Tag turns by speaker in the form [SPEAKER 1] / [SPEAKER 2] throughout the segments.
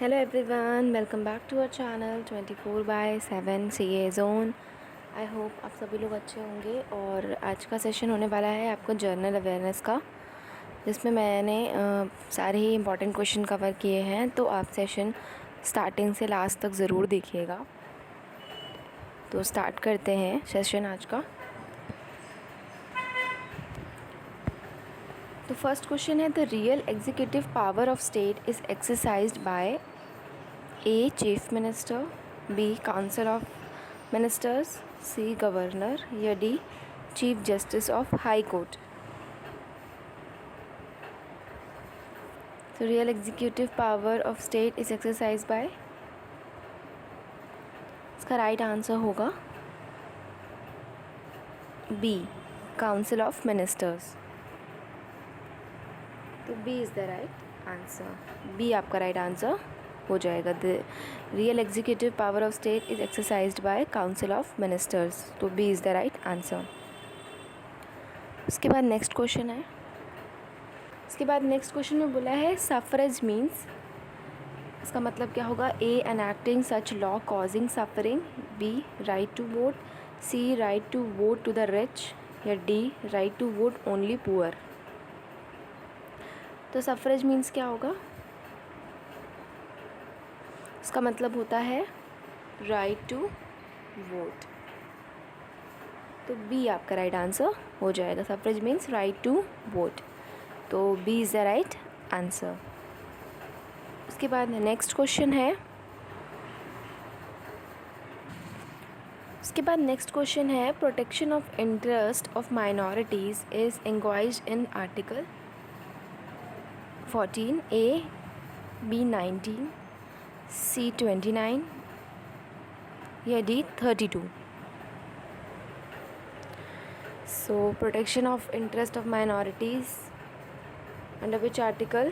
[SPEAKER 1] Hello everyone, welcome back to our channel 24/7 CA zone. I hope आप सभी लोग अच्छे होंगे। और आज का सेशन होने वाला है आपको जर्नल अवेयरनेस का, जिसमें मैंने सारे ही इम्पॉर्टेंट क्वेश्चन कवर किए हैं। तो आप सेशन स्टार्टिंग से लास्ट तक ज़रूर देखिएगा। तो स्टार्ट करते हैं सेशन आज का। तो फर्स्ट क्वेश्चन है, the real executive power of state is exercised by A chief minister, B council of ministers, C governor या D chief justice of high court. तो real executive power of state is exercise by, इसका right answer होगा B council of ministers. तो B is the right answer. B आपका right answer हो जाएगा। The real executive power of state is exercised bye council of ministers. तो B is the right answer. उसके बाद next question है। इसके बाद नेक्स्ट क्वेश्चन में बोला है सफरेज मीन्स, इसका मतलब क्या होगा? A enacting such law causing suffering, B right to vote, C right to vote to the rich या D right to vote only poor. तो सफरेज मीन्स क्या होगा? इसका मतलब होता है राइट टू वोट। तो बी आपका राइट आंसर हो जाएगा। Suffrage means right to vote. तो B is the right answer. उसके बाद नेक्स्ट क्वेश्चन है। उसके बाद नेक्स्ट क्वेश्चन है, protection of interest of minorities is envisaged in article 14, A B 19, C 29 या D 32। So protection of interest of minorities under which article?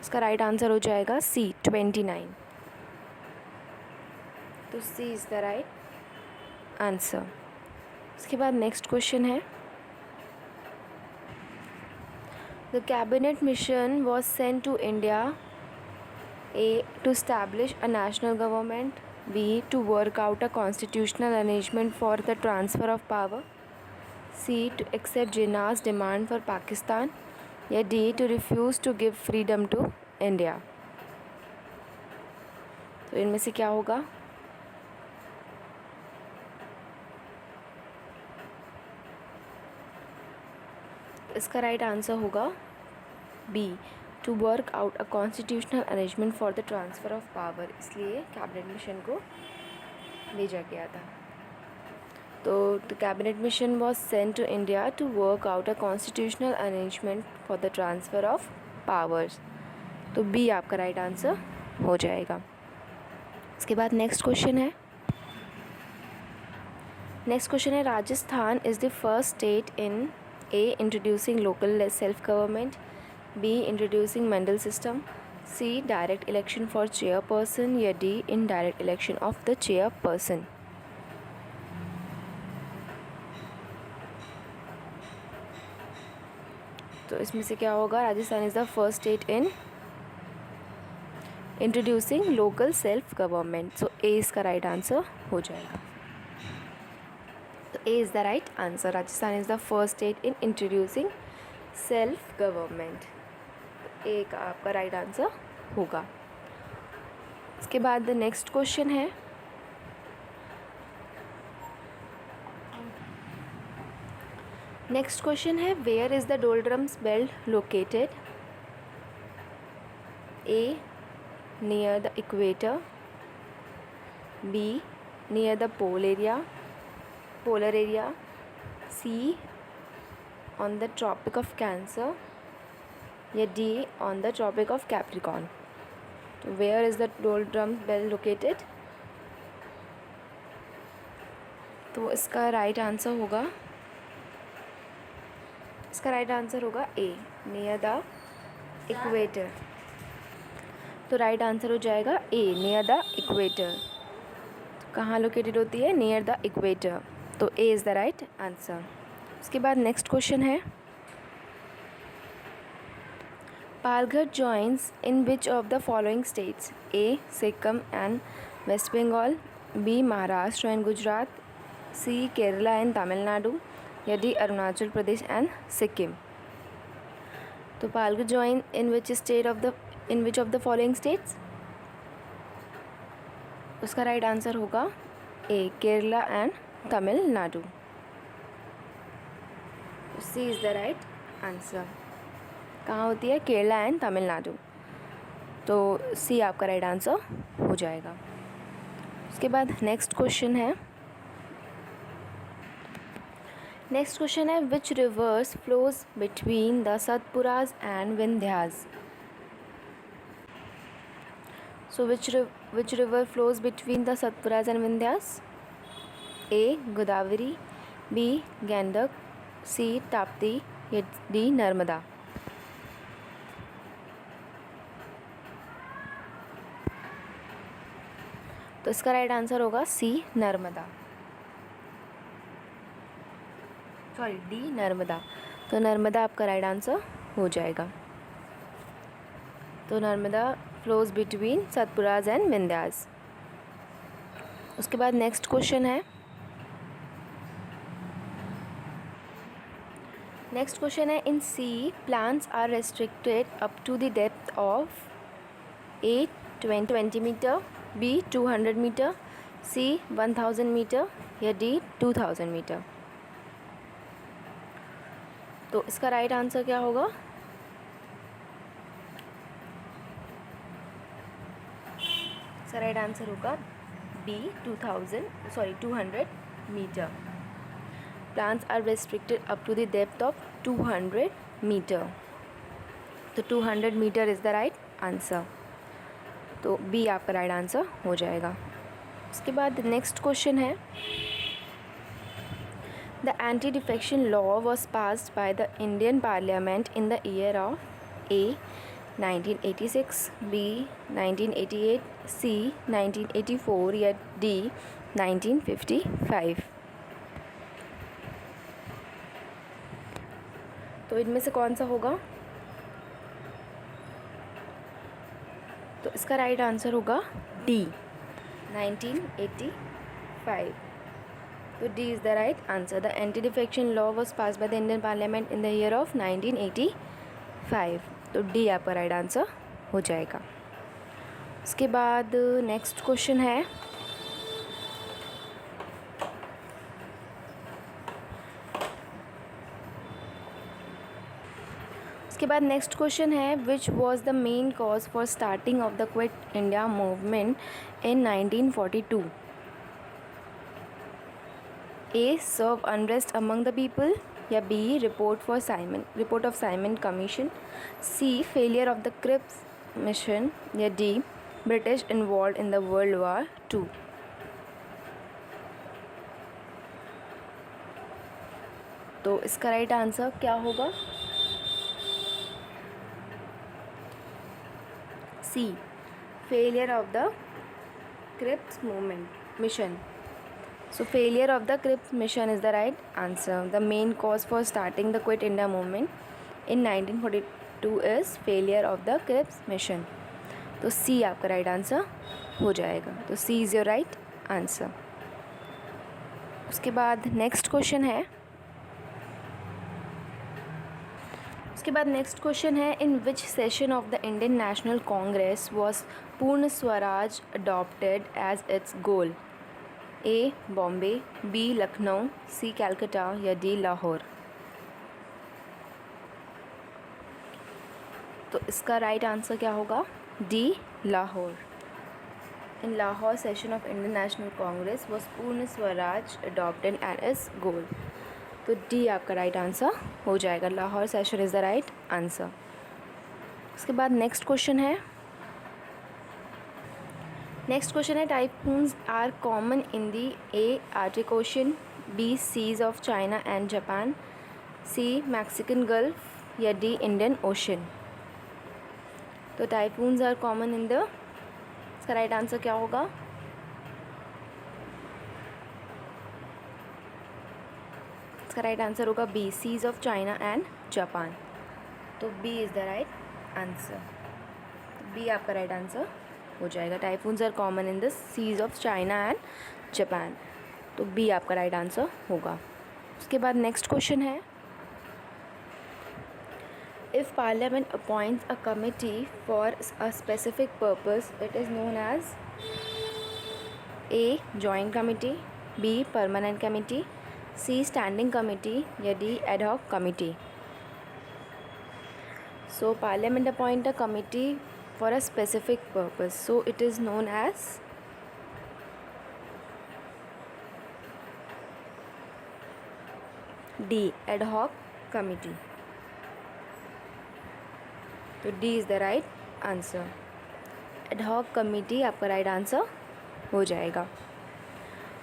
[SPEAKER 1] इसका right answer हो जाएगा सी 29। तो C is the right answer. उसके बाद next question है, the cabinet mission was sent to India, A to establish a national government, B to work out a constitutional arrangement for the transfer of power, C to accept Jinnah's demand for Pakistan या D to refuse to give freedom to India। तो इनमें से क्या होगा? इसका right answer होगा B to work out a constitutional arrangement for the transfer of power. इसलिए cabinet mission को भेजा गया था। तो the cabinet mission was sent to India to work out a constitutional arrangement for the transfer of powers. तो B आपका right answer हो जाएगा। इसके बाद नेक्स्ट क्वेश्चन है। नेक्स्ट क्वेश्चन है, Rajasthan is the first state in a introducing local self government, B introducing Mandal system, C direct election for chairperson या D indirect election of the chairperson। तो इसमें से क्या होगा? Rajasthan is the first state in introducing local self government. So A इसका right answer हो जाएगा। तो A is the right answer. Rajasthan is the first state in introducing self government. A का आपका राइट आंसर होगा। इसके बाद नेक्स्ट क्वेश्चन है, नेक्स्ट क्वेश्चन है, where is the doldrums belt located? A near the equator, B near the polar area, C on the tropic of cancer या D on the tropic of capricorn. तो where is the doldrums belt located? तो इसका right answer होगा, इसका right answer होगा A near the equator. तो right answer हो जाएगा ए नियर द इक्वेटर। तो कहाँ लोकेटेड होती है? Near the equator. तो A is the right answer. उसके बाद नेक्स्ट क्वेश्चन है, Palghar joins in which of the following states? A. Sikkim and West Bengal, B. Maharashtra and Gujarat, C. Kerala and Tamil Nadu, या D. Arunachal Pradesh and Sikkim. तो Palghar join in which of the following states? उसका right answer होगा A. Kerala and Tamil Nadu. C is the right answer. कहाँ होती है? Kerala and Tamil Nadu. तो C आपका right answer हो जाएगा. उसके बाद नेक्स्ट क्वेश्चन है which rivers flows between the Satpuras and Vindhyas. So which river flows between the Satpuras and Vindhyas? A. Godavari, B. Gandak, C. Tapti, D. Narmada. तो इसका राइट आंसर होगा C. Narmada. Sorry D. Narmada. तो नर्मदा आपका राइट आंसर हो जाएगा. तो Narmada flows between Satpuras and Vindhyas. उसके बाद नेक्स्ट क्वेश्चन है in sea plants are restricted up to the depth of A. 20 metre, B. 200 metre, C. 1000 metre, या D. 2000 मीटर. तो इसका राइट आंसर क्या होगा? इसका राइट आंसर होगा B. 200 metre. Plants are restricted up to the depth of 200 meter. तो 200 meter is the right answer. तो B आपका राइट आंसर हो जाएगा. उसके बाद नेक्स्ट क्वेश्चन है the anti defection law was passed by the Indian parliament in the year of A. 1986, B. 1988, C. 1984, या D. 1955. तो इनमें से कौन सा होगा? तो इसका राइट आंसर होगा D. 1985. तो D is the right answer. The anti defection law was passed by the Indian parliament in the year of 1985. तो D आपका राइट आंसर हो जाएगा. उसके बाद नेक्स्ट क्वेश्चन है which was the main cause for starting of the quit India movement in 1942. A. Severe unrest among the people, या B. Report of Simon commission, C. Failure of the Cripps mission, या D. British involve in the world war 2. तो इसका right answer क्या होगा? C. Failure of the Cripps movement mission. So failure of the Cripps mission is the right answer. The main cause for starting the Quit India movement in 1942 is failure of the Cripps mission. तो C आपका right answer हो जाएगा. तो C is your right answer. उसके बाद next question है in which session of the Indian National Congress was Purna Swaraj adopted as its goal. A. Bombay, B. Lucknow, C. Calcutta, या D. Lahore. तो इसका राइट आंसर क्या होगा? D. Lahore. In Lahore session of Indian National Congress was Purna Swaraj adopted as its goal. तो D आपका right answer हो जाएगा. Lahore session is the right answer. उसके बाद नेक्स्ट क्वेश्चन है typhoons are common in the A. Arctic Ocean, B. Seas of China and Japan, C. Mexican Gulf, या D. Indian Ocean. तो typhoons are common in the, इसका right answer क्या होगा? इसका right answer होगा B. Seas of China and Japan. तो B is the right answer. B आपका right answer हो जाएगा। Typhoons are common in the seas of China and Japan, तो बी आपका राइट आंसर होगा। उसके बाद नेक्स्ट क्वेश्चन है, if parliament appoints a committee for a specific purpose it is known as A joint committee, B permanent committee, C standing committee या D ad hoc committee. So Parliament appoint a committee for a specific purpose. So it is known as D ad hoc committee. तो D is the right answer. Ad hoc committee आपका right answer हो जाएगा।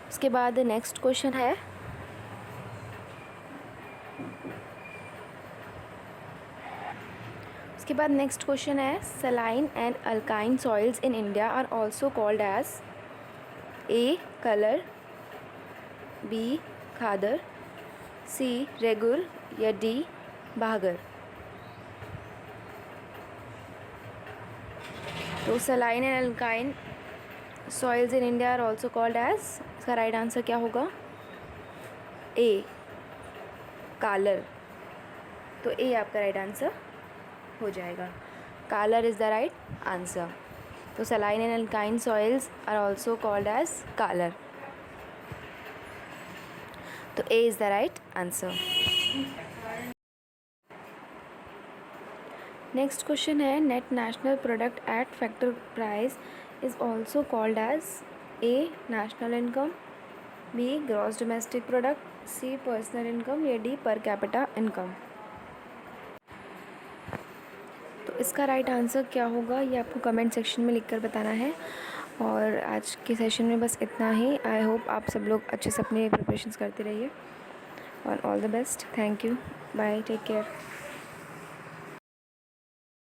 [SPEAKER 1] उसके बाद next question है, उसके बाद next question है, सलाइन एंड अल्काइन soils in India are also called as A kallar, B khadar, C regur या डी बहागर। तो सलाइन एंड अल्काइन soils in India are also called as, इसका राइट आंसर क्या होगा? ए कालर। तो ए आपका राइट आंसर हो जाएगा। Kallar is the right answer. तो सलाइन एंड अल्काइन soils are also called as kallar, तो A is the right answer. Next question है, net national product at factor price is also called as A national income, B gross domestic product, C personal income या D per capita income. तो इसका right answer क्या होगा ये आपको comment section में लिखकर बताना है। और आज के सेशन में बस इतना ही। आई होप आप सब लोग अच्छे से अपने प्रिपरेशंस करते रहिए और all the best. Thank you, bye, take care.